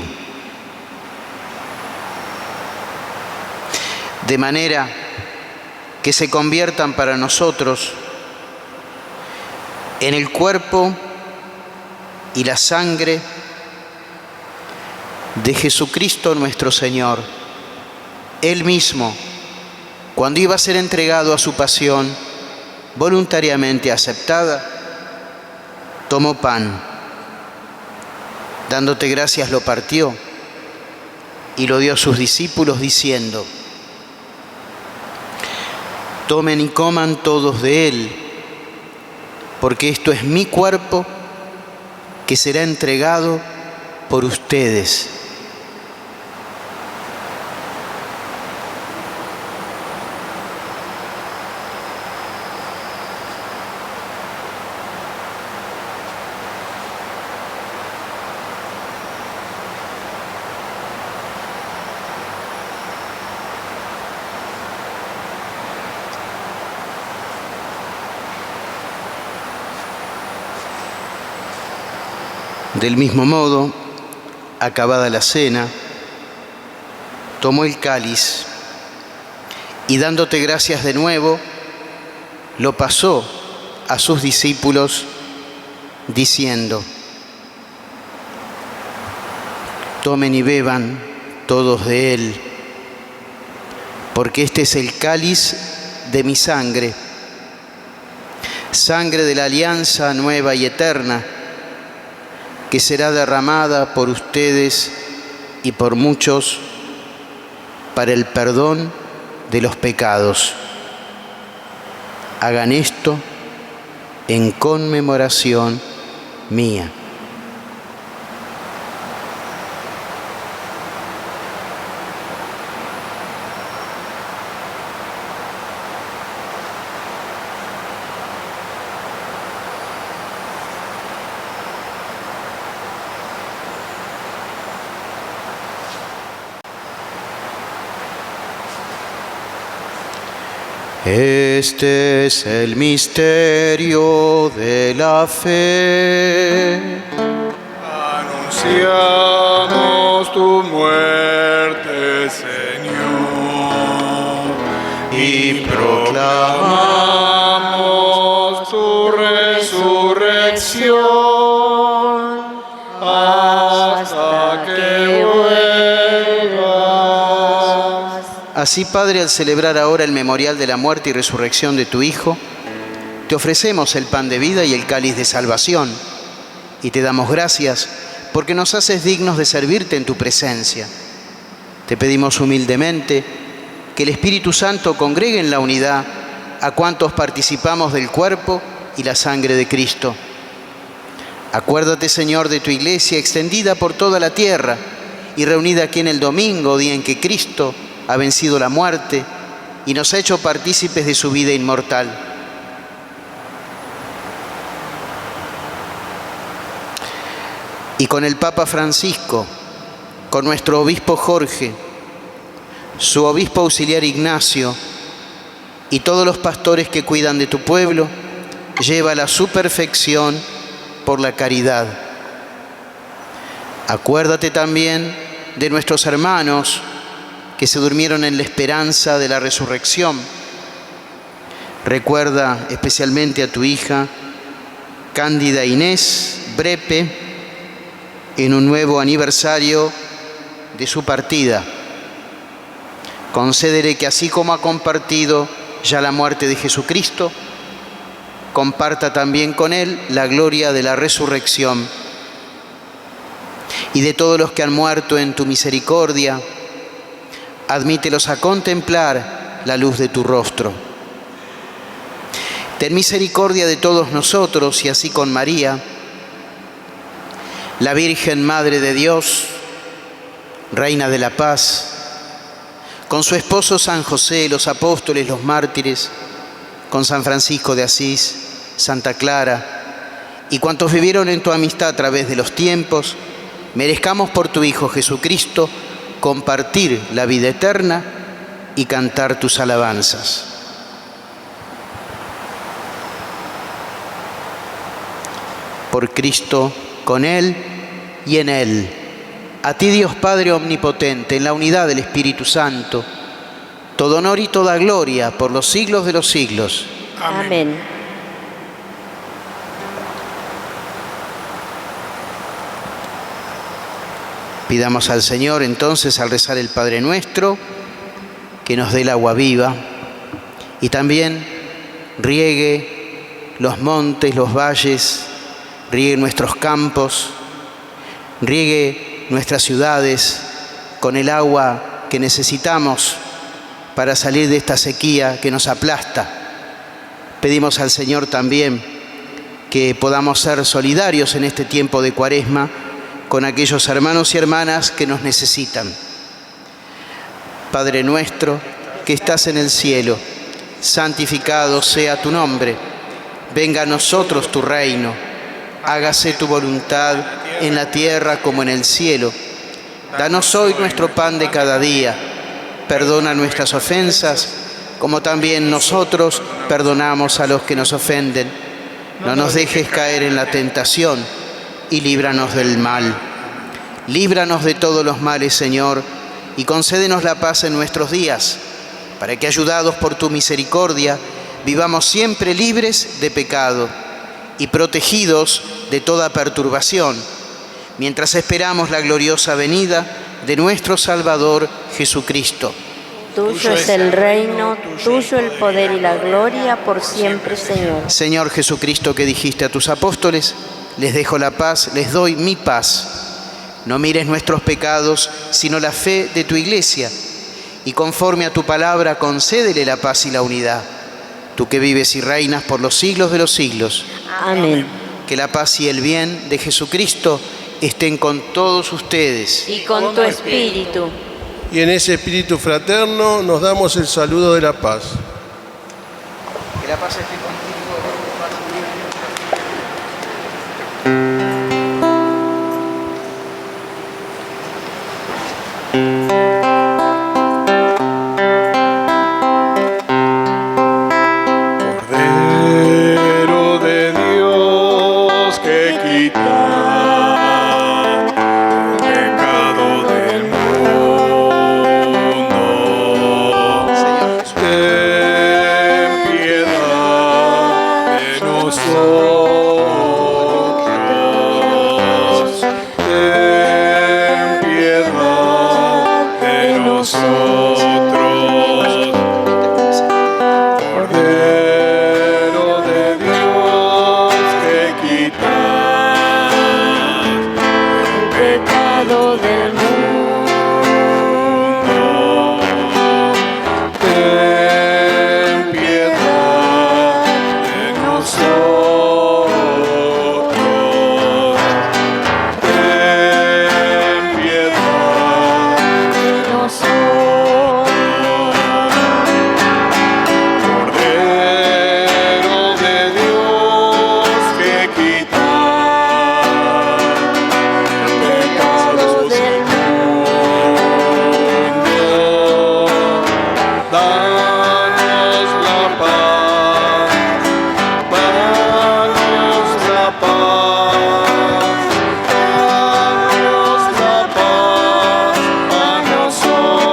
De manera que se conviertan para nosotros en el cuerpo y la sangre de Jesucristo nuestro Señor. Él mismo, cuando iba a ser entregado a su pasión voluntariamente aceptada, tomó pan, dándote gracias lo partió y lo dio a sus discípulos diciendo: tomen y coman todos de él, porque esto es mi cuerpo que será entregado por ustedes. Del mismo modo, acabada la cena, tomó el cáliz y dándote gracias de nuevo, lo pasó a sus discípulos diciendo: tomen y beban todos de él, porque este es el cáliz de mi sangre, sangre de la alianza nueva y eterna, que será derramada por ustedes y por muchos para el perdón de los pecados. Hagan esto en conmemoración mía. Este es el misterio de la fe. Anunciamos tu muerte, Señor, y proclamamos tu resurrección hasta que vuelvas. Así, Padre, al celebrar ahora el memorial de la muerte y resurrección de tu Hijo, te ofrecemos el pan de vida y el cáliz de salvación, y te damos gracias porque nos haces dignos de servirte en tu presencia. Te pedimos humildemente que el Espíritu Santo congregue en la unidad a cuantos participamos del cuerpo y la sangre de Cristo. Acuérdate, Señor, de tu Iglesia extendida por toda la tierra y reunida aquí en el domingo, día en que Cristo ha vencido la muerte y nos ha hecho partícipes de su vida inmortal. Y con el Papa Francisco, con nuestro obispo Jorge, su obispo auxiliar Ignacio y todos los pastores que cuidan de tu pueblo, llévala a su perfección por la caridad. Acuérdate también de nuestros hermanos que se durmieron en la esperanza de la resurrección. Recuerda especialmente a tu hija Cándida Inés Brepe en un nuevo aniversario de su partida. Concédele que así como ha compartido ya la muerte de Jesucristo, comparta también con él la gloria de la resurrección. Y de todos los que han muerto en tu misericordia, admítelos a contemplar la luz de tu rostro. Ten misericordia de todos nosotros y así con María, la Virgen Madre de Dios, Reina de la Paz, con su esposo San José, los apóstoles, los mártires, con San Francisco de Asís, Santa Clara y cuantos vivieron en tu amistad a través de los tiempos, merezcamos por tu Hijo Jesucristo compartir la vida eterna y cantar tus alabanzas. Por Cristo, con Él y en Él. A ti, Dios Padre Omnipotente, en la unidad del Espíritu Santo, todo honor y toda gloria por los siglos de los siglos. Amén. Pidamos al Señor entonces, al rezar el Padre Nuestro, que nos dé el agua viva y también riegue los montes, los valles, riegue nuestros campos, riegue nuestras ciudades con el agua que necesitamos para salir de esta sequía que nos aplasta. Pedimos al Señor también que podamos ser solidarios en este tiempo de Cuaresma con aquellos hermanos y hermanas que nos necesitan. Padre nuestro que estás en el cielo, santificado sea tu nombre. Venga a nosotros tu reino. Hágase tu voluntad en la tierra como en el cielo. Danos hoy nuestro pan de cada día. Perdona nuestras ofensas, como también nosotros perdonamos a los que nos ofenden. No nos dejes caer en la tentación y líbranos del mal. Líbranos de todos los males, Señor, y concédenos la paz en nuestros días, para que, ayudados por tu misericordia, vivamos siempre libres de pecado y protegidos de toda perturbación, mientras esperamos la gloriosa venida de nuestro Salvador Jesucristo. Tuyo es el reino, tuyo el poder y la gloria por siempre, Señor. Señor Jesucristo, que dijiste a tus apóstoles: les dejo la paz, les doy mi paz. No mires nuestros pecados, sino la fe de tu Iglesia, y conforme a tu palabra concédele la paz y la unidad. Tú que vives y reinas por los siglos de los siglos. Amén. Que la paz y el bien de Jesucristo estén con todos ustedes. Y con tu espíritu. Y en ese espíritu fraterno nos damos el saludo de la paz. Que la paz esté contigo. pecado del mundo. Ten piedad de nosotros. Ten piedad de nosotros. Cordero de Dios que quitas el pecado del mundo. Danos la paz, danos la paz, danos la paz a nosotros.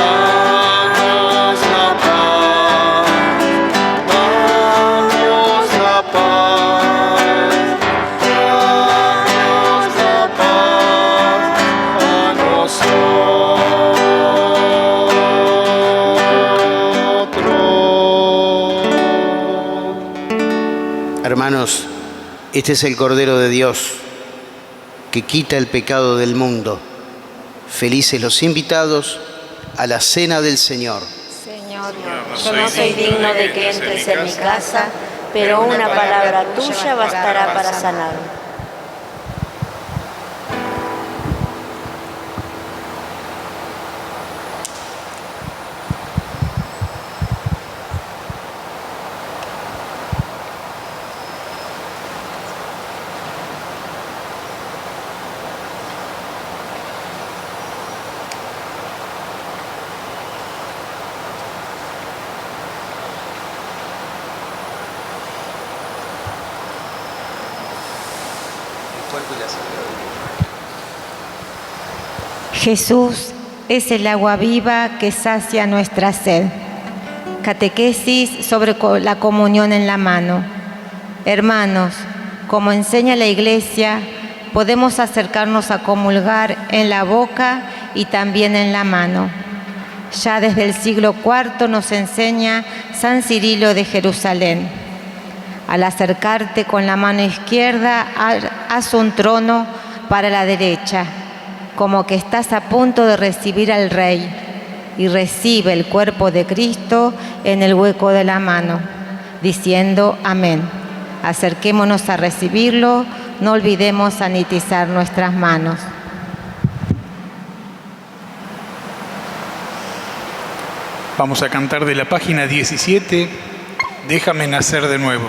Danos la paz, danos la paz, danos la paz a nosotros. Hermanos, este es el Cordero de Dios que quita el pecado del mundo. Felices los invitados a la cena del Señor. Señor, yo no soy digno de que entres en mi casa, pero una palabra tuya bastará para sanarme. Jesús es el agua viva que sacia nuestra sed. Catequesis sobre la comunión en la mano. Hermanos, como enseña la Iglesia, podemos acercarnos a comulgar en la boca y también en la mano. Ya desde el siglo IV nos enseña San Cirilo de Jerusalén. Al acercarte con la mano izquierda, haz un trono para la derecha, como que estás a punto de recibir al Rey, y recibe el cuerpo de Cristo en el hueco de la mano, diciendo amén. Acerquémonos a recibirlo, no olvidemos sanitizar nuestras manos. Vamos a cantar de la página 17, Déjame nacer de nuevo.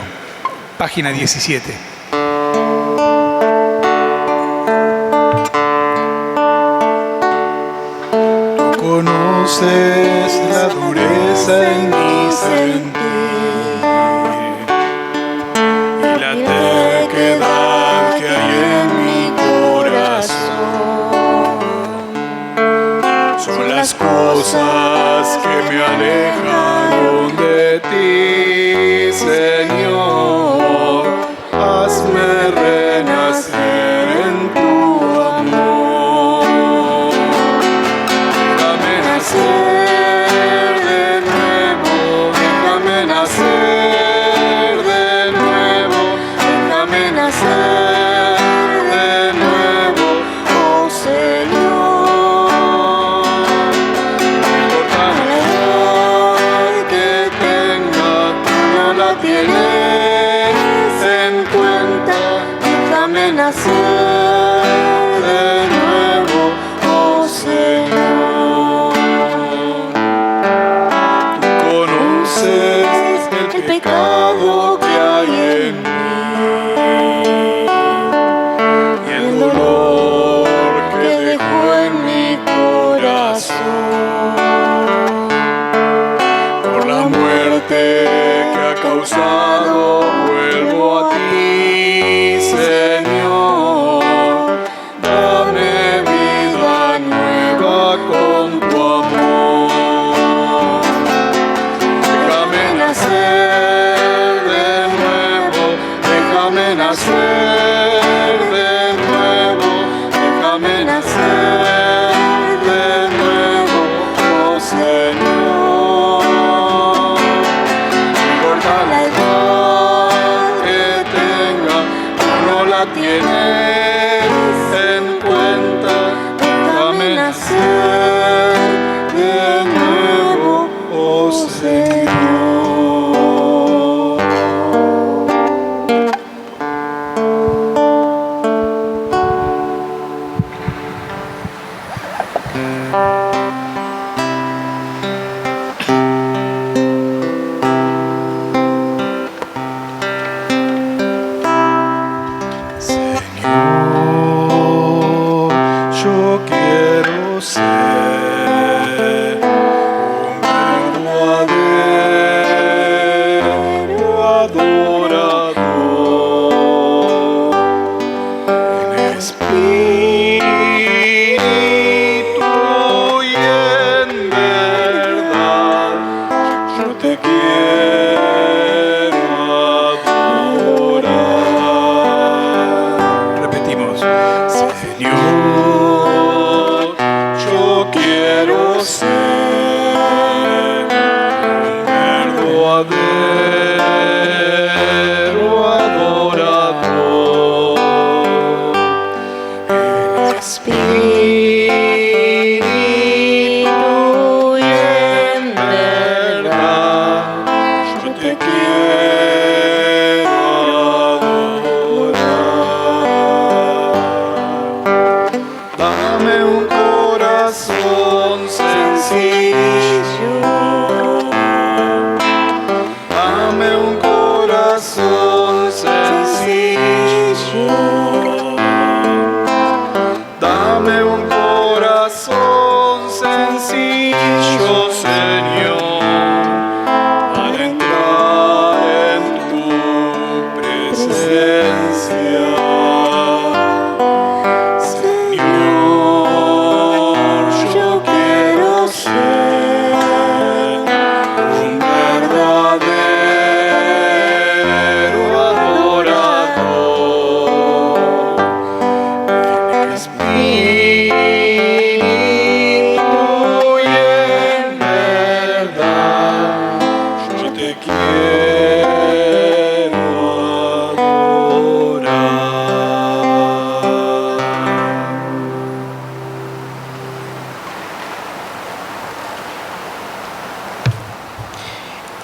Página 17. Conoces la dureza en mi sentir y la terquedad que hay en mi corazón. Son las cosas que me alejan de ti, Señor. Hazme renacer en tu amor. Déjame nacer de nuevo, déjame nacer de nuevo, déjame nacer de nuevo, oh Señor. Importa la edad que tenga, tú no la tienes en cuenta. Déjame nacer de nuevo, oh Señor. Tú conoces el pecado que hay en mí y el dolor que dejó en mi corazón por la muerte que ha causado. Vuelvo a ti, Señor. Dame vida nueva tienes en cuenta. Déjame nacer de nuevo, oh Señor.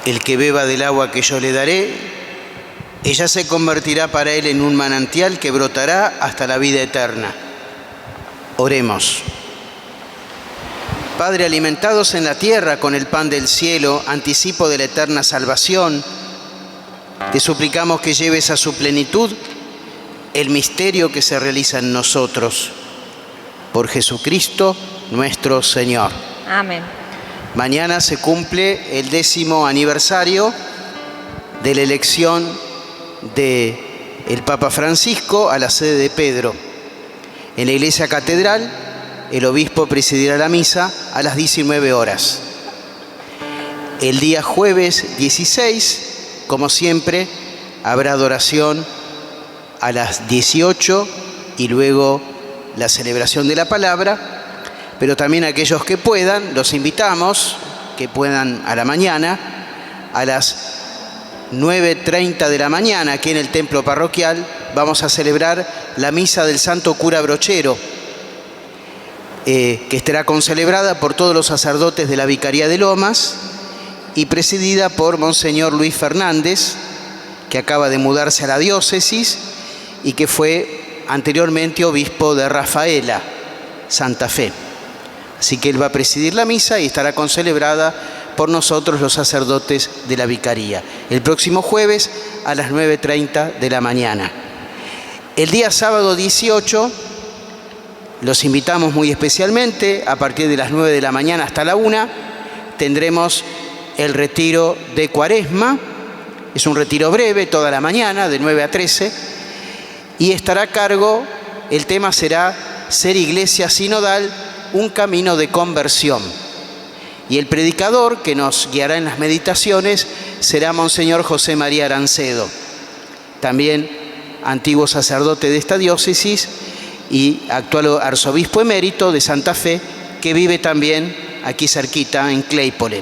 El que beba del agua que yo le daré, ella se convertirá para él en un manantial que brotará hasta la vida eterna. Oremos. Padre, alimentados en la tierra con el pan del cielo, anticipo de la eterna salvación, te suplicamos que lleves a su plenitud el misterio que se realiza en nosotros. Por Jesucristo nuestro Señor. Amén. Mañana se cumple el 10º aniversario de la elección del Papa Francisco a la sede de Pedro. En la Iglesia Catedral, el obispo presidirá la misa a las 19 horas. El día jueves 16, como siempre, habrá adoración a las 18 y luego la celebración de la palabra. Pero también aquellos que puedan, los invitamos, que puedan a la mañana, a las 9:30 de la mañana, aquí en el templo parroquial, vamos a celebrar la misa del Santo Cura Brochero, que estará concelebrada por todos los sacerdotes de la Vicaría de Lomas y presidida por Monseñor Luis Fernández, que acaba de mudarse a la diócesis y que fue anteriormente obispo de Rafaela, Santa Fe. Así que él va a presidir la misa y estará concelebrada por nosotros los sacerdotes de la Vicaría. El próximo jueves a las 9:30 de la mañana. El día sábado 18 los invitamos muy especialmente, a partir de las 9 de la mañana hasta la 1, tendremos el retiro de Cuaresma. Es un retiro breve, toda la mañana, de 9 a 13, y estará a cargo, el tema será Ser Iglesia Sinodal, un camino de conversión. Y el predicador que nos guiará en las meditaciones será Monseñor José María Arancedo, también antiguo sacerdote de esta diócesis y actual arzobispo emérito de Santa Fe, que vive también aquí cerquita, en Claypole.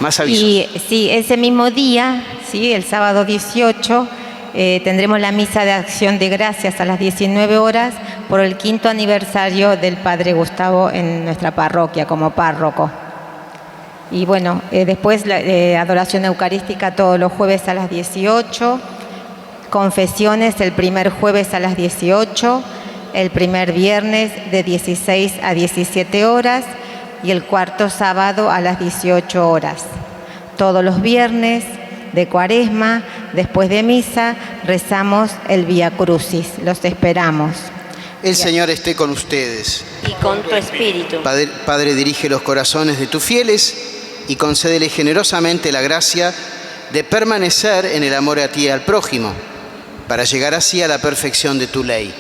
Más avisos. Y sí, ese mismo día, sí, el sábado 18, tendremos la misa de acción de gracias a las 19 horas por el 5º aniversario del Padre Gustavo en nuestra parroquia como párroco. Y bueno, después la adoración eucarística todos los jueves a las 18, confesiones el primer jueves a las 18, el primer viernes de 16 a 17 horas y el cuarto sábado a las 18 horas. Todos los viernes de Cuaresma, después de misa, rezamos el Vía Crucis. Los esperamos. El Señor esté con ustedes. Y con tu espíritu. Padre, dirige los corazones de tus fieles y concédele generosamente la gracia de permanecer en el amor a ti y al prójimo, para llegar así a la perfección de tu ley.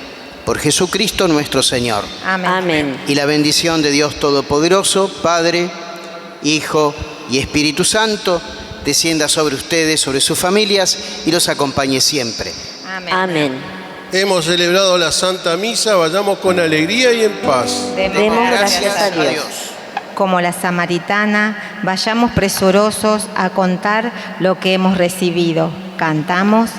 Por Jesucristo nuestro Señor. Amén. Amén. Y la bendición de Dios Todopoderoso, Padre, Hijo y Espíritu Santo, descienda sobre ustedes, sobre sus familias y los acompañe siempre. Amén. Amén. Hemos celebrado la Santa Misa, vayamos con alegría y en paz. Demos gracias a Dios. Como la samaritana, vayamos presurosos a contar lo que hemos recibido. Cantamos.